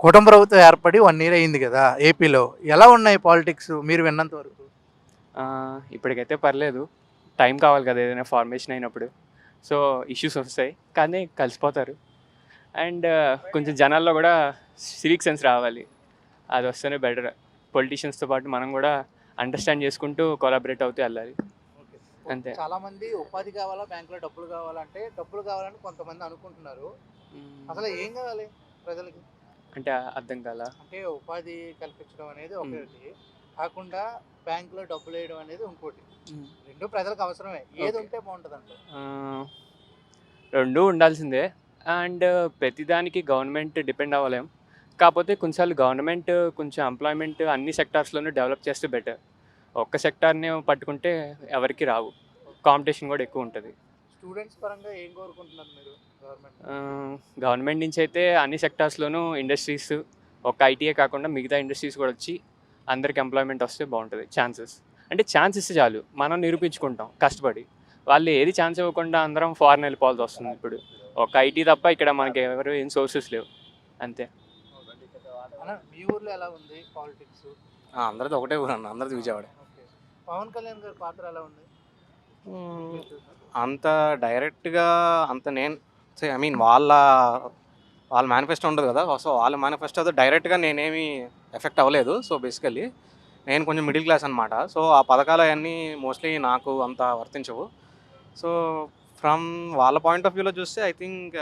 కుటుంబ ప్రభుత్వం ఏర్పడి 1 ఇయర్ అయింది కదా ఏపీలో. ఎలా ఉన్నాయి పాలిటిక్స్ మీరు విన్నంత వరకు? ఇప్పటికైతే పర్లేదు. టైం కావాలి కదా ఏదైనా ఫార్మేషన్ అయినప్పుడు. సో, ఇష్యూస్ వస్తాయి. కానీ కలిసిపోతారు. అండ్ కొంచెం జనాల్లో కూడా సివిక్ సెన్స్ రావాలి. అది వస్తేనే బెటర్. పొలిటీషియన్స్‌తో పాటు మనం కూడా అండర్‌స్టాండ్ చేసుకుంటూ కొలాబరేట్ అవుతూ వెళ్ళాలి. ఓకే. అంతే. చాలామంది ఉపాధి కావాలా, బ్యాంకులో డబ్బులు కావాలంటే డబ్బులు కావాలని కొంతమంది అనుకుంటున్నారు. అసలు ఏం కావాలి ప్రజలకి? అంటే అర్థం కాలా? అంటే ఉపాధి కల్పించడం అనేది ఒకటి, కాకుండా బ్యాంకులో డబ్బులు వేయడం అనేది ఇంకోటి. రెండు ప్రజలకు అవసరమే. ఏది ఓకే. ఉంటే బాగుంటుందంటారు? రెండూ ఉండాల్సిందే. అండ్ ప్రతిదానికి గవర్నమెంట్ డిపెండ్ అవ్వలేం. కాకపోతే కొన్నిసార్లు గవర్నమెంట్ కొంచెం ఎంప్లాయ్మెంట్ అన్ని సెక్టార్స్‌లోనూ డెవలప్ చేస్తే బెటర్. ఒక్క సెక్టార్‌నే పట్టుకుంటే ఎవరికీ రావు. కాంపిటీషన్ కూడా ఎక్కువ ఉంటుంది. స్టూడెంట్స్ పరంగా ఏం కోరుకుంటున్నారు మీరు గవర్నమెంట్? గవర్నమెంట్ నుంచి అయితే అన్ని సెక్టార్స్‌లోనూ ఇండస్ట్రీస్, ఒక ఐటీయే కాకుండా మిగతా ఇండస్ట్రీస్ కూడా వచ్చి అందరికి ఎంప్లాయ్మెంట్ వస్తే బాగుంటుంది. అంటే ఛాన్స్ ఇస్తే చాలు. మనం నిరూపించుకుంటాం కష్టపడి. వాళ్ళు ఏది ఛాన్స్ ఇవ్వకుండా అందరం ఫారెన్ వెళ్ళిపోవాల్సి వస్తుంది ఇప్పుడు. ఒక ఐటీ తప్ప ఇక్కడ మనకి ఎవరు ఏం సోర్సెస్ లేవు. అంతే. అన్న, మీ ఊర్లో ఎలా ఉంది పాలిటిక్స్? అందరిది ఒకటే ఊరు అన్న, అందరిది విజయవాడ. ఓకే. పవన్ కళ్యాణ్ గారి పాత్ర ఎలా ఉంది? అంత డైరెక్ట్గా అంత నేను ఐ మీన్ వాళ్ళ మేనిఫెస్టో ఉండదు కదా, సో వాళ్ళ మేనిఫెస్టో డైరెక్ట్గా నేనేమి ఎఫెక్ట్ అవ్వలేదు. సో బేసికల్లీ నేను కొంచెం మిడిల్ క్లాస్ అనమాట. సో ఆ పథకాలు అవన్నీ మోస్ట్లీ నాకు అంత వర్తించవు. సో ఫ్రమ్ వాళ్ళ పాయింట్ ఆఫ్ వ్యూలో చూస్తే I think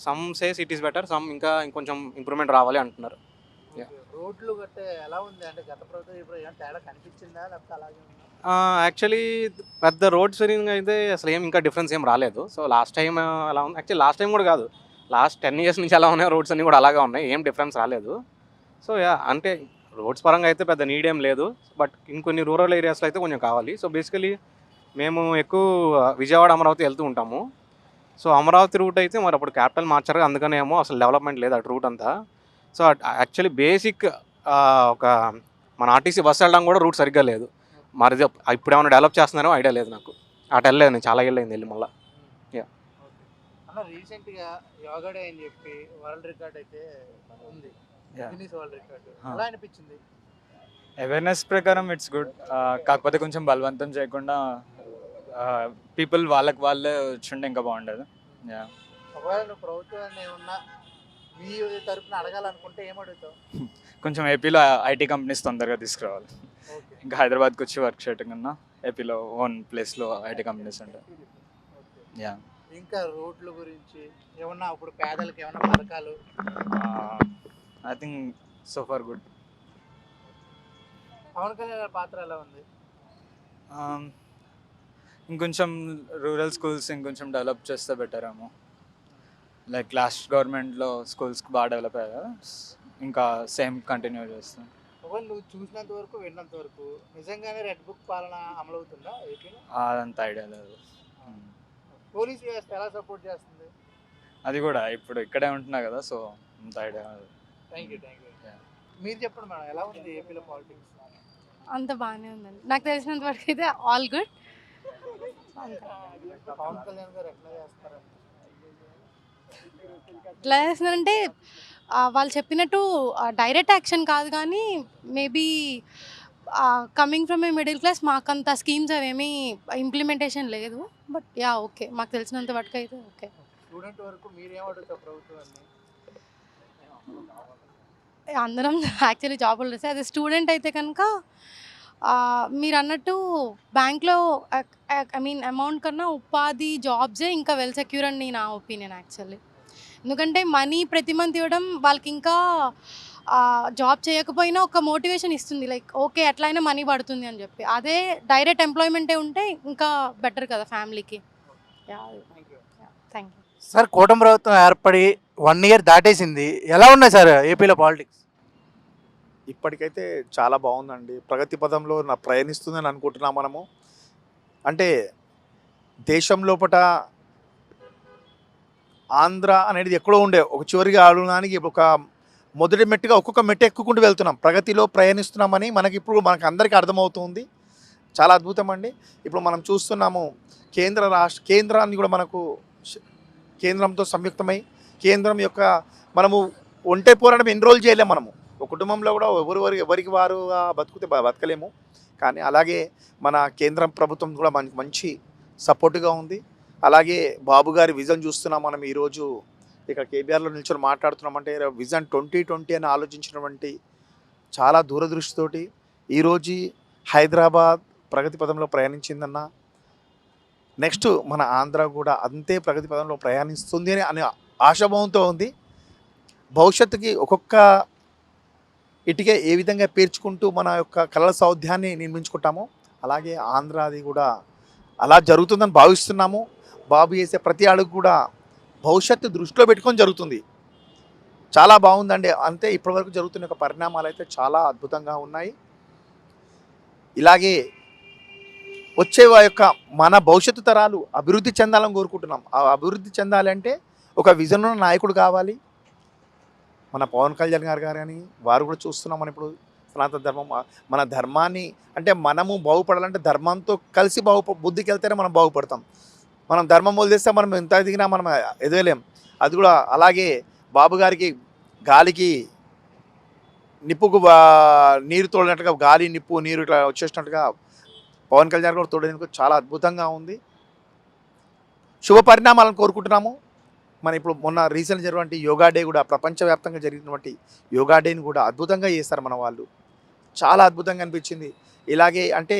some says it is better, some ఇంకా ఇంకొంచెం ఇంప్రూవ్మెంట్ రావాలి అంటున్నారు. ఓకే. రోడ్లు గట్టే ఎలా ఉంది? అంటే గత ప్రభుత్వం ఇప్పుడు ఏమైనా తేడా కనిపించిందా, లేకపోతే అలాగే ఉందా? యాక్చువల్లీ పెద్ద రోడ్ స్వీరింగ్ అయితే అసలు ఇంకా డిఫరెన్స్ ఏం రాలేదు. సో లాస్ట్ టైం అలా ఉంది. యాక్చువల్లీ లాస్ట్ టైం కూడా కాదు, లాస్ట్ 10 years నుంచి ఎలా ఉన్నాయి రోడ్స్ అన్నీ కూడా అలాగే ఉన్నాయి, ఏం డిఫరెన్స్ రాలేదు. సో అంటే రోడ్స్ పరంగా అయితే పెద్ద నీడ్ ఏం లేదు, బట్ ఇంకొన్ని రూరల్ ఏరియాస్లో అయితే కొంచెం కావాలి. సో బేసికలీ మేము ఎక్కువ విజయవాడ అమరావతి వెళ్తూ ఉంటాము. సో అమరావతి రూట్ అయితే మరి అప్పుడు క్యాపిటల్ మార్చారు, అందుకనేమో అసలు డెవలప్మెంట్ లేదు అటు రూట్ అంతా. సో యాక్చువల్లీ బేసిక్ ఒక మన ఆర్టీసీ బస్సు వెళ్ళడం కూడా రూట్ సరిగ్గా లేదు. మరి ఇప్పుడు ఏమైనా డెవలప్ చేస్తున్నారో ఐడియా లేదు నాకు. అటు వెళ్ళలేదు, నేను చాలా ఏళ్ళు అయింది వెళ్ళి మళ్ళీ. ఓకే. అన్న, రీసెంట్గా యోగా డే అని చెప్పి వరల్డ్ రికార్డ్ అయితే ఉంది, గిన్నిస్ వరల్డ్ రికార్డ్. ఎలా అనిపించింది? అవేర్నెస్ ప్రకారం ఇట్స్ గుడ్. కాకపోతే కొంచెం బలవంతం చేయకుండా పీపుల్ వాళ్ళకి వాళ్ళే వచ్చుంటే ఇంకా బాగుండేది. ఒకవేళ నువ్వు ప్రభుత్వాన్ని ఏమన్నా మీ తరపున అడగాలనుకుంటే ఏం అడుగుతావు? కొంచెం ఏపీలో ఐటీ కంపెనీస్ తొందరగా తీసుకురావాలి. ఓకే. ఇంకా హైదరాబాద్కి వచ్చి వర్క్ చేయటం కన్నా ఏపీలో ఓన్ ప్లేస్లో ఐటీ కంపెనీస్ ఉంటాయి. ఓకే. యా. ఇంకా రోడ్ల గురించి ఏమన్నా ఇప్పుడు పేదలకు ఏమన్నా పథకాలు? I think so far good. Pawan Kalyan గారి పాత్ర ఎలా ఉంది? ఇంకొంచెం రూరల్ స్కూల్స్ ఇంకొంచెం డెవలప్ చేస్తే బెటర్ ఏమో. లైక్ లాస్ట్ గవర్నమెంట్లో స్కూల్స్కి బాగా డెవలప్ అయ్యాయి కదా, ఇంకా సేమ్ కంటిన్యూ చేస్తాం. ఒకవేళ నువ్వు చూసినంత వరకు, విన్నంత వరకు నిజంగానే రెడ్ బుక్ పాలన అమలవుతుందా ఏపీలో? అదంత ఐడియా లేదు. పోలీస్ వ్యవస్థ ఎలా సపోర్ట్ చేస్తుంది? అది కూడా ఇప్పుడు ఇక్కడే ఉంటున్నా కదా, సో అంత ఐడియా లేదు. Thank you. మీరు చెప్పండి మేడం, ఎలా ఉంది ఏపీలో పాలిటిక్స్? అంత బాగానే ఉందండి, నాకు తెలిసినంత వరకు అయితే ఆల్ గుడ్. పవన్ కళ్యాణ్ గారు ఎట్లా చేస్తారంటే? ఎట్లా చేస్తున్నారంటే వాళ్ళు చెప్పినట్టు డైరెక్ట్ యాక్షన్ కాదు, కానీ maybe coming from a middle class మాకంత స్కీమ్స్ అవేమీ ఇంప్లిమెంటేషన్ లేదు. బట్ యా, ఓకే, మాకు తెలిసినంత వరకు అయితే ఓకే. స్టూడెంట్ వరకు మీరేం అడుగుతారు ప్రభుత్వాన్ని? అందరం యాక్చువల్లీ జాబ్ హోల్డర్స్. అదే స్టూడెంట్ అయితే కనుక మీరు అన్నట్టు బ్యాంక్లో ఐ మీన్ అమౌంట్ కన్నా ఉపాధి జాబ్సే ఇంకా వెల్ సెక్యూర్ అని నా ఒపీనియన్ యాక్చువల్లీ. ఎందుకంటే మనీ ప్రతి మంత్ ఇవ్వడం వాళ్ళకి ఇంకా జాబ్ చేయకపోయినా ఒక మోటివేషన్ ఇస్తుంది, లైక్ ఓకే ఎట్లయినా మనీ పడుతుంది అని చెప్పి. అదే డైరెక్ట్ ఎంప్లాయ్మెంటే ఉంటే ఇంకా బెటర్ కదా ఫ్యామిలీకి. Thank you. సార్, కూటమి ప్రభుత్వం ఏర్పడి 1 ఇయర్ దాటేసింది, ఎలా ఉన్నాయి సార్ ఏపీలో పాలిటిక్స్? ఇప్పటికైతే చాలా బాగుందండి, ప్రగతి పదంలో ప్రయాణిస్తుందని అనుకుంటున్నాం మనము. అంటే దేశం లోపట ఆంధ్ర అనేది ఎక్కడో ఉండే ఒక చివరిగా ఆడడానికి ఒక మొదటి మెట్టుగా ఒక్కొక్క మెట్టు ఎక్కుకుంటూ వెళ్తున్నాం, ప్రగతిలో ప్రయాణిస్తున్నామని మనకు అందరికీ అర్థమవుతుంది. చాలా అద్భుతం అండి. ఇప్పుడు మనం చూస్తున్నాము కేంద్రాన్ని కూడా మనకు కేంద్రంతో సంయుక్తమై కేంద్రం యొక్క మనము ఒంటరి పోరాటం ఎన్ని రోజులు చేయలేము మనము. ఒక కుటుంబంలో కూడా ఎవరికి వారు బతుకుతే బతకలేము. కానీ అలాగే మన కేంద్ర ప్రభుత్వం కూడా మనకి మంచి సపోర్ట్గా ఉంది. అలాగే బాబు గారి విజన్ చూస్తున్నాం మనం ఈరోజు ఇక్కడ కేబీఆర్లో నిల్చొని మాట్లాడుతున్నామంటే విజన్ 2020 అని ఆలోచించినటువంటి చాలా దూరదృష్టితోటి ఈరోజు హైదరాబాద్ ప్రగతి పదంలో ప్రయాణించిందన్న, నెక్స్ట్ మన ఆంధ్ర కూడా అంతే ప్రగతి పదంలో ప్రయాణిస్తుంది అనే ఆశాభావంతో ఉంది. భవిష్యత్తుకి ఒక్కొక్క ఇటుకే ఏ విధంగా పేర్చుకుంటూ మన యొక్క కళల సౌధ్యాన్ని నిర్మించుకుంటామో అలాగే ఆంధ్రాది కూడా అలా జరుగుతుందని భావిస్తున్నాము. బాబు చేసే ప్రతి అడుగు కూడా భవిష్యత్తు దృష్టిలో పెట్టుకొని జరుగుతుంది. చాలా బాగుందండి. అంతే ఇప్పటివరకు జరుగుతున్న యొక్క పరిణామాలు అయితే చాలా అద్భుతంగా ఉన్నాయి. ఇలాగే వచ్చే యొక్క మన భవిష్యత్తు తరాలు అభివృద్ధి చెందాలని కోరుకుంటున్నాం. ఆ అభివృద్ధి చెందాలంటే ఒక విజన్ ఉన్న నాయకుడు కావాలి. మన పవన్ కళ్యాణ్ గారు కానీ వారు కూడా చూస్తున్నాం. మనం ఇప్పుడు సనాతన ధర్మం మన ధర్మాన్ని అంటే మనము బాగుపడాలంటే ధర్మంతో కలిసి బుద్ధికి వెళ్తేనే మనం బాగుపడతాం. మనం ధర్మం వదిలేస్తే మనం ఎంత ఎదిగినా మనం ఎదగలేం. అది కూడా అలాగే బాబు గారికి గాలికి నిప్పుకు నీరు తోడినట్టుగా గాలి నిప్పు నీరు ఇట్లా వచ్చేసినట్టుగా పవన్ కళ్యాణ్ కూడా తోడేందుకు చాలా అద్భుతంగా ఉంది. శుభ పరిణామాలను కోరుకుంటున్నాము. మన ఇప్పుడు మొన్న రీసెంట్ జరిగినటువంటి యోగా డే కూడా ప్రపంచవ్యాప్తంగా జరిగినటువంటి యోగా డేని కూడా అద్భుతంగా చేస్తారు మన వాళ్ళు. చాలా అద్భుతంగా అనిపించింది. ఇలాగే అంటే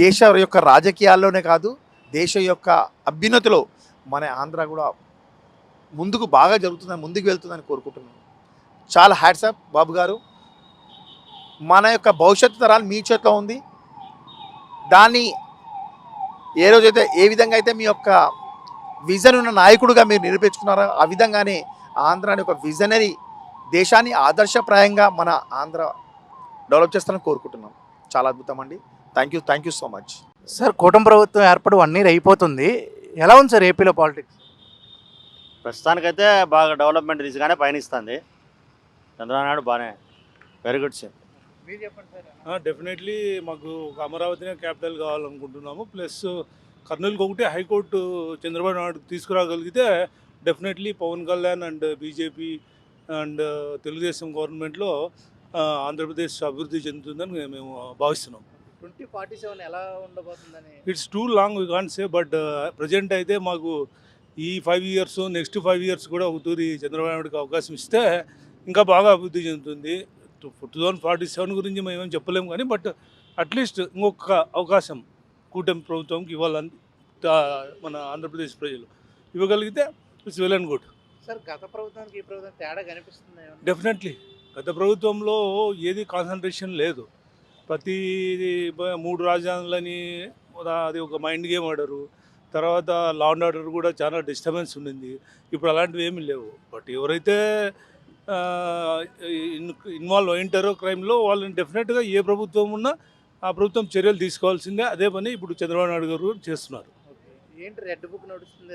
దేశ యొక్క రాజకీయాల్లోనే కాదు దేశ యొక్క అభ్యున్నతిలో మన ఆంధ్ర కూడా ముందుకు బాగా జరుగుతుందని ముందుకు వెళ్తుందని కోరుకుంటున్నాను. చాలా హ్యాట్సాప్ బాబు గారు. మన యొక్క భవిష్యత్తు తరాలు మీ చేతిలో ఉంది. దాన్ని ఏ రోజైతే ఏ విధంగా అయితే మీ యొక్క విజన్ ఉన్న నాయకుడిగా మీరు నిరూపించుకున్నారో ఆ విధంగానే ఆంధ్రాని ఒక విజనరీ దేశాన్ని ఆదర్శప్రాయంగా మన ఆంధ్ర డెవలప్ చేస్తారని కోరుకుంటున్నాం. చాలా అద్భుతం అండి. Thank you so much. Sir కూటమి ప్రభుత్వం ఏర్పడి 1 year అయిపోతుంది. ఎలా ఉంది సార్ ఏపీలో పాలిటిక్స్? ప్రస్తుతానికైతే బాగా డెవలప్మెంట్ దిశగానే పయనిస్తుంది. చంద్రబాబు నాయుడు బాగానే వెరీ గుడ్ సార్. మీరు చెప్పండి సార్. డెఫినెట్లీ మాకు ఒక అమరావతినే క్యాపిటల్ కావాలనుకుంటున్నాము. ప్లస్ కర్నూలుకి ఒకటి హైకోర్టు చంద్రబాబు నాయుడు తీసుకురాగలిగితే definitely Pawan Kalyan and BJP and Telugu Desam గవర్నమెంట్లో ఆంధ్రప్రదేశ్ అభివృద్ధి చెందుతుందని మేము భావిస్తున్నాం. 2047 ఎలా ఉండబోతుందని it's too long we can't say, but present అయితే మాకు ఈ 5 years నెక్స్ట్ 5 years కూడా ఒక తూరి చంద్రబాబు నాయుడుకి అవకాశం ఇస్తే ఇంకా బాగా అభివృద్ధి చెందుతుంది. 2047 గురించి మేము ఏం చెప్పలేము కానీ బట్ అట్లీస్ట్ ఇంకొక అవకాశం కూటమి ప్రభుత్వంకి ఇవ్వాలని మన ఆంధ్రప్రదేశ్ ప్రజలు ఇవ్వగలిగితే it's well and good. Sir గత ప్రభుత్వానికి ఈ ప్రభుత్వం తేడా కనిపిస్తుంది? డెఫినెట్లీ గత ప్రభుత్వంలో ఏది కాన్సన్ట్రేషన్ లేదు. ప్రతి 3 రాజధానులని అది ఒక మైండ్ గేమ్ ఆడారు. తర్వాత లా అండ్ ఆర్డర్ కూడా చాలా డిస్టర్బెన్స్ ఉండింది. ఇప్పుడు అలాంటివి ఏమీ లేవు. బట్ ఎవరైతే ఇన్వాల్వ్ అయింటారో క్రైమ్లో వాళ్ళని డెఫినెట్గా ఏ ప్రభుత్వం ఉన్నా ఆ ప్రభుత్వం చర్యలు తీసుకోవాల్సిందే. అదే పని ఇప్పుడు చంద్రబాబు నాయుడు గారు చేస్తున్నారు. ఏంటి రెడ్ బుక్ నడుస్తుంది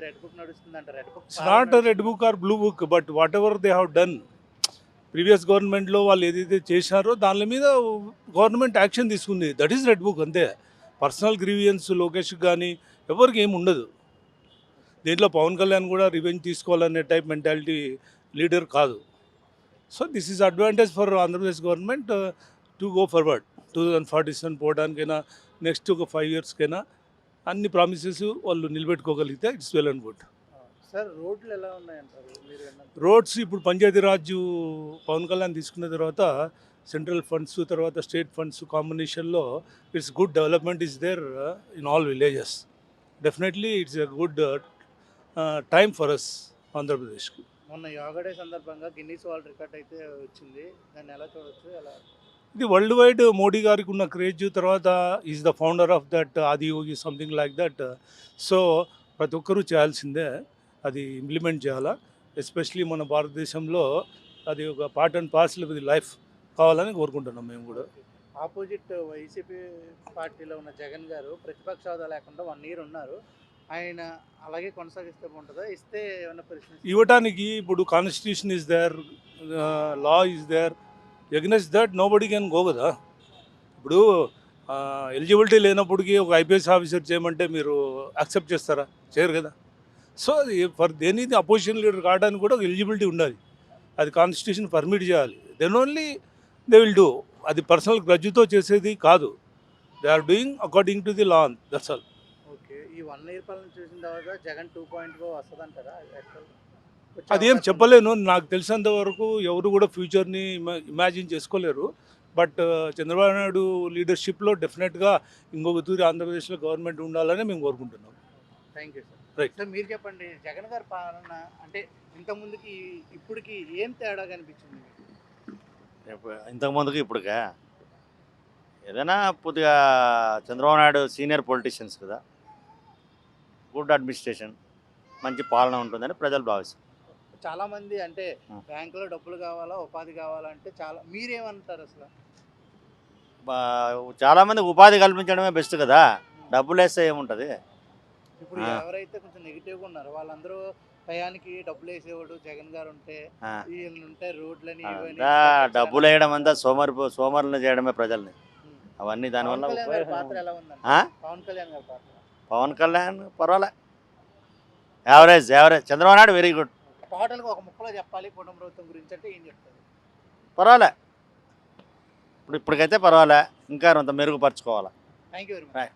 అంటే red book it's not red book or blue book, but what ever they have done previous గవర్నమెంట్లో వాళ్ళు ఏదైతే చేశారో దాని మీద గవర్నమెంట్ యాక్షన్ తీసుకుంది. దట్ ఈస్ రెడ్ బుక్ అంతే. పర్సనల్ గ్రీవియన్స్ లోకేష్కి కానీ ఎవరికి ఏమి ఉండదు. దీంట్లో పవన్ కళ్యాణ్ కూడా రివెంజ్ తీసుకోవాలనే టైప్ మెంటాలిటీ లీడర్ కాదు. So this is advantage for Andhra Pradesh government to go forward. 2047 పోవడానికైనా నెక్స్ట్ ఒక 5 yearsకైనా అన్ని ప్రామిసెస్ వాళ్ళు నిలబెట్టుకోగలిగితే it's well and good. Sir రోడ్లు ఎలా ఉన్నాయంటారు మీరు? రోడ్స్ ఇప్పుడు పంచాయతీరాజ్ పవన్ కళ్యాణ్ తీసుకున్న తర్వాత సెంట్రల్ ఫండ్స్ తర్వాత స్టేట్ ఫండ్స్ కాంబినేషన్లో it's good development is there in all villages. Definitely it's a good time for us ఆంధ్రప్రదేశ్కి. మొన్న యోగా డే సందర్భంగా గిన్నీస్ వరల్డ్ రికార్డ్ అయితే వచ్చింది. దాన్ని ఎలా చూడొచ్చు? ఎలా ఇది వరల్డ్ వైడ్ మోడీ గారికి ఉన్న క్రేజ్, తర్వాత is the founder of that Adiyogi something like that. So ప్రతి ఒక్కరూ చేయాల్సిందే, అది ఇంప్లిమెంట్ చేయాలా. ఎస్పెషలీ మన భారతదేశంలో అది ఒక part and parcel of the life కావాలని కోరుకుంటున్నాం మేము కూడా. ఆపోజిట్ వైసీపీ పార్టీలో ఉన్న జగన్ గారు ప్రతిపక్ష హోదా లేకుండా 1 year ఉన్నారు. ఆయన అలాగే కొనసాగిస్తే బాగుంటుందా? ఇస్తే ఏమైనా పరిస్థితి ఇవ్వటానికి ఇప్పుడు constitution is there, law is there, against that nobody can go కదా. ఇప్పుడు ఎలిజిబిలిటీ లేనప్పటికీ ఒక ఐపీఎస్ ఆఫీసర్ చేయమంటే మీరు యాక్సెప్ట్ చేస్తారా? చేయరు కదా. సో ఫర్ దేని అపోజిషన్ లీడర్ కావడానికి కూడా ఒక ఎలిజిబిలిటీ ఉండాలి. అది కాన్స్టిట్యూషన్ పర్మిట్ చేయాలి, then only they will do. అది పర్సనల్ గ్రడ్జ్తో చేసేది కాదు. They are doing according to the law, that's all. Okay, ఈ 1 ఇయర్ పాలన చూసిన తర్వాత జగన్ 2.0 వస్తుందంటారా? అదేం చెప్పలేను, నాకు తెలిసినంత వరకు ఎవరు కూడా ఫ్యూచర్ని ఇమాజిన్ చేసుకోలేరు. బట్ చంద్రబాబు నాయుడు లీడర్షిప్లో డెఫినెట్గా ఇంకొక తూరి ఆంధ్రప్రదేశ్లో గవర్నమెంట్ ఉండాలని మేము కోరుకుంటున్నాం. Thank you sir. Right. Sir మీరు చెప్పండి, జగన్ గారి పాలన అంటే ఇంతకుముందుకి ఇప్పటికి ఏం తేడా కనిపించింది మీకు? ఇంతకుముందుకు ఇప్పటికే ఏదైనా కొద్దిగా చంద్రబాబు నాయుడు సీనియర్ పొలిటీషియన్స్ కదా, గుడ్ అడ్మినిస్ట్రేషన్, మంచి పాలన ఉంటుందని ప్రజలు భావిస్తారు. చాలా మంది అంటే బ్యాంకులో డబ్బులు కావాలా, ఉపాధి కావాలంటే చాలా, మీరేమంటారు అసలు? చాలామంది ఉపాధి కల్పించడమే బెస్ట్ కదా, డబ్బులు వేస్తే ఏముంటుంది. ఇప్పుడు ఎవరైతే కొంచెం నెగిటివ్గా ఉన్నారో వాళ్ళందరూ టయానికి డబ్బులు వేసేవాడు జగన్ గారు ఉంటే, వీళ్ళు ఉంటే రోడ్లని డబ్బులు వేయడం అంతా సోమరులను చేయడమే ప్రజల్ని. అవన్నీ దానివల్ల పాత్ర ఎలా ఉందండి? పవన్ కళ్యాణ్ గారి పాత్ర? పవన్ కళ్యాణ్ పర్వాలే, average. Chandrababu Naidu very good. టోటల్గా ఒక ముక్కలో చెప్పాలి కుటుంబ ప్రభుత్వం గురించి అంటే ఏం చెప్తారు? పర్వాలే, ఇప్పటికైతే పర్వాలే, ఇంకా కొంత మెరుగుపరచుకోవాలి. Thank you very much.